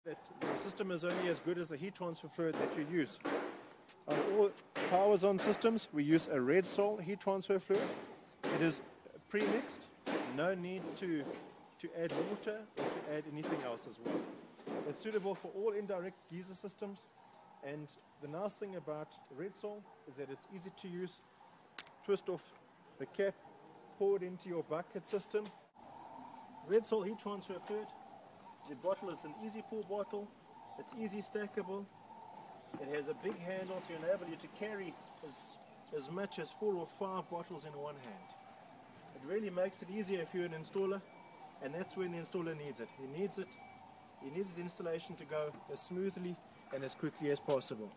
That the system is only as good as the heat transfer fluid that you use. On all Powerz-on systems, we use a Redsol heat transfer fluid. It is pre-mixed, no need to add water or to add anything else as well. It's suitable for all indirect geyser systems, and the nice thing about Redsol is that it's easy to use. Twist off the cap, pour it into your bucket system. Redsol heat transfer fluid. The bottle is an easy pour bottle, it's easy stackable, it has a big handle to enable you to carry as much as 4 or 5 bottles in one hand. It really makes it easier if you're an installer, and that's when the installer needs it. He needs his installation to go as smoothly and as quickly as possible.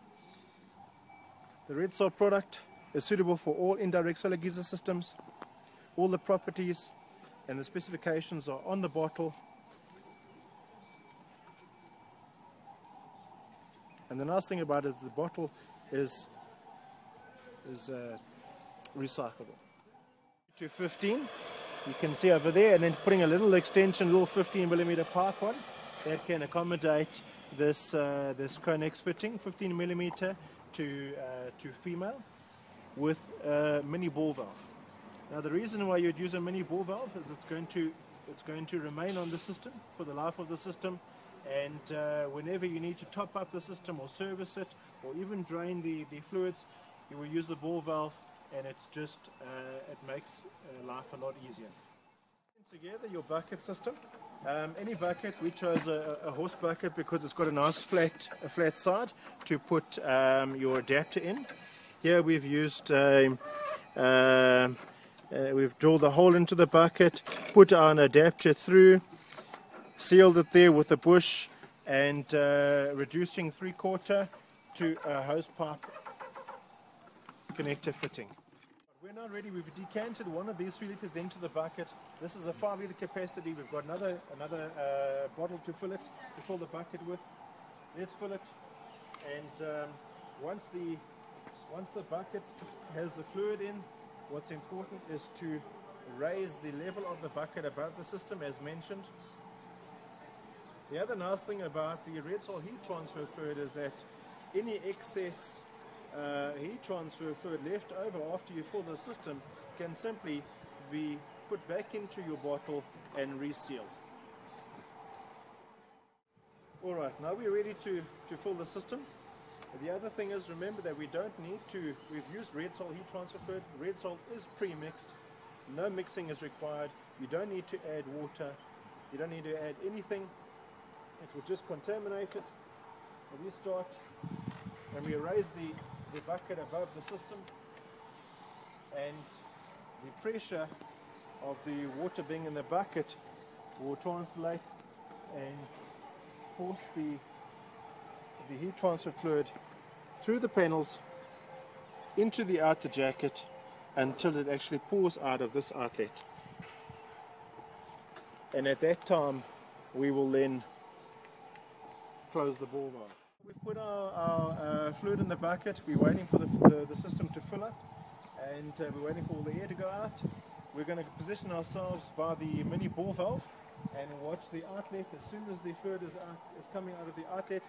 The Redsol product is suitable for all indirect solar geyser systems. All the properties and the specifications are on the bottle. And the nice thing about it, the bottle is recyclable. To 15, you can see over there, and then putting a little extension, little 15mm pipe on that can accommodate this Connex fitting, 15mm to female, with a mini ball valve. Now the reason why you'd use a mini ball valve is it's going to remain on the system for the life of the system. And whenever you need to top up the system or service it or even drain the fluids, you will use the ball valve, and it's just it makes life a lot easier. Together your bucket system, any bucket, we chose a horse bucket because it's got a nice flat side to put your adapter in. Here we've used we've drilled a hole into the bucket, put our adapter through, sealed it there with a bush, and reducing 3/4 to a hose pipe connector fitting. We're now ready. We've decanted one of these 3 liters into the bucket. This is a 5 liter capacity. We've got another bottle to fill the bucket with. Let's fill it, and once the bucket has the fluid in, what's important is to raise the level of the bucket above the system, as mentioned. The other nice thing about the Redsol heat transfer fluid is that any excess heat transfer fluid left over after you fill the system can simply be put back into your bottle and resealed. Alright, now we're ready to fill the system. The other thing is, remember that we don't need to, we've used Redsol heat transfer fluid. Redsol is pre-mixed, no mixing is required, you don't need to add water, you don't need to add anything. It will just contaminate it. And we start, and we raise the bucket above the system, and the pressure of the water being in the bucket will translate and force the heat transfer fluid through the panels into the outer jacket until it actually pours out of this outlet. And at that time we will then close the ball valve. We've put our fluid in the bucket. We're waiting for the system to fill up, and we're waiting for all the air to go out. We're going to position ourselves by the mini ball valve and watch the outlet. As soon as the fluid is coming out of the outlet,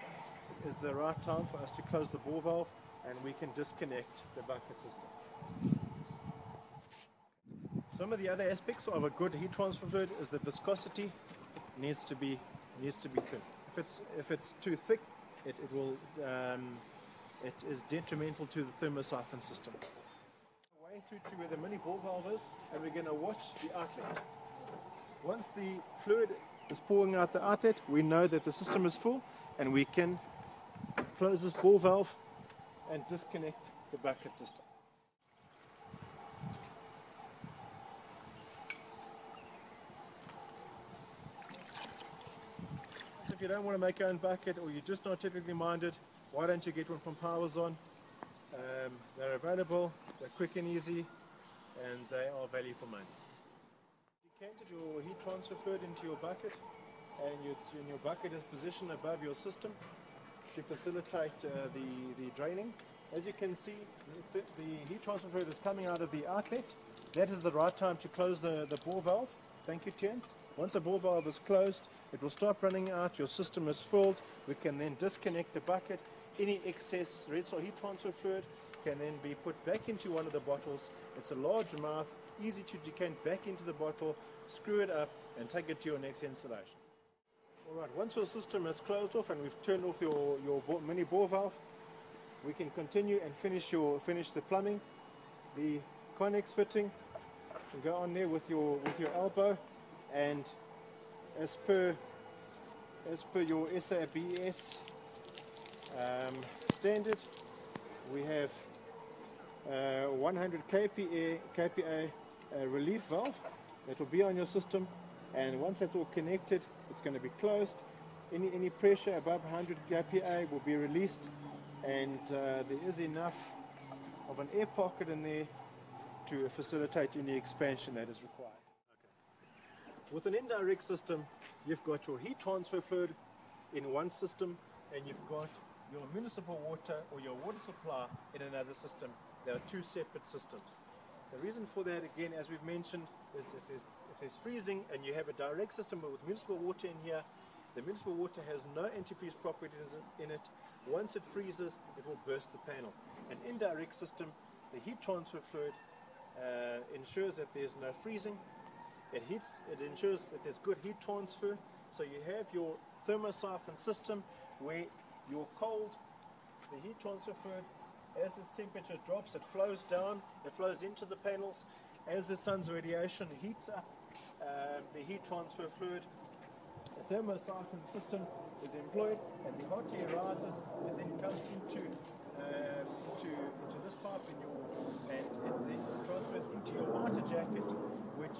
is the right time for us to close the ball valve, and we can disconnect the bucket system. Some of the other aspects of a good heat transfer fluid is the viscosity needs to be thin. If it's too thick, it is detrimental to the thermosiphon system. Way through to where the mini ball valve is, and we're going to watch the outlet. Once the fluid is pouring out the outlet, we know that the system is full, and we can close this ball valve and disconnect the bucket system. If you don't want to make your own bucket, or you're just not technically minded, why don't you get one from Powerz-on? They're available, they're quick and easy, and they are value for money. Decanted your heat transfer fluid into your bucket, and your bucket is positioned above your system to facilitate the draining. As you can see, the heat transfer fluid is coming out of the outlet. That is the right time to close the ball valve. Thank you, Terence. Once the bore valve is closed, it will stop running out, your system is filled. We can then disconnect the bucket. Any excess Redsol heat transfer fluid can then be put back into one of the bottles. It's a large mouth, easy to decant back into the bottle, screw it up and take it to your next installation. Alright, once your system is closed off and we've turned off your mini bore valve, we can continue and finish the plumbing. The Connex fitting can go on there with your elbow, and as per your SABS standard, we have 100 kPa relief valve that will be on your system, and once that's all connected, it's going to be closed. Any pressure above 100 kPa will be released, and there is enough of an air pocket in there to facilitate any expansion that is required. Okay. With an indirect system, you've got your heat transfer fluid in one system, and you've got your municipal water or your water supply in another system. They are two separate systems. The reason for that, again, as we've mentioned, is if there's freezing and you have a direct system with municipal water in here, the municipal water has no antifreeze properties in it. Once it freezes, it will burst the panel. An indirect system, the heat transfer fluid ensures that there's no freezing. It ensures that there's good heat transfer. So you have your thermosiphon system where your cold, the heat transfer fluid, as its temperature drops, it flows down, it flows into the panels. As the sun's radiation heats up the heat transfer fluid, the thermosiphon system is employed, and the hot air rises and then comes into this pipe and it then transfers into your outer jacket, which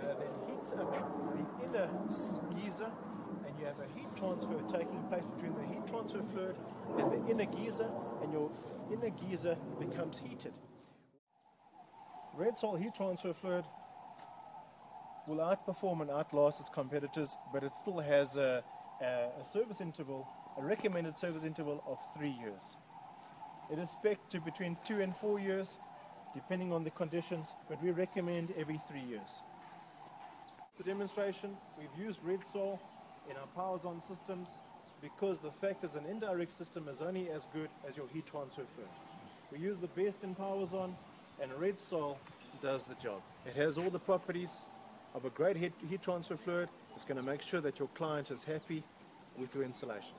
then heats up the inner geyser, and you have a heat transfer taking place between the heat transfer fluid and the inner geyser, and your inner geyser becomes heated. Redsol heat transfer fluid will outperform and outlast its competitors, but it still has a service interval, a recommended service interval of 3 years. It is spec'd to between 2 and 4 years, depending on the conditions, but we recommend every 3 years. For demonstration, we've used Redsol in our Powerz-on systems because the fact is an indirect system is only as good as your heat transfer fluid. We use the best in Powerz-on, and Redsol does the job. It has all the properties of a great heat transfer fluid. It's going to make sure that your client is happy with your installation.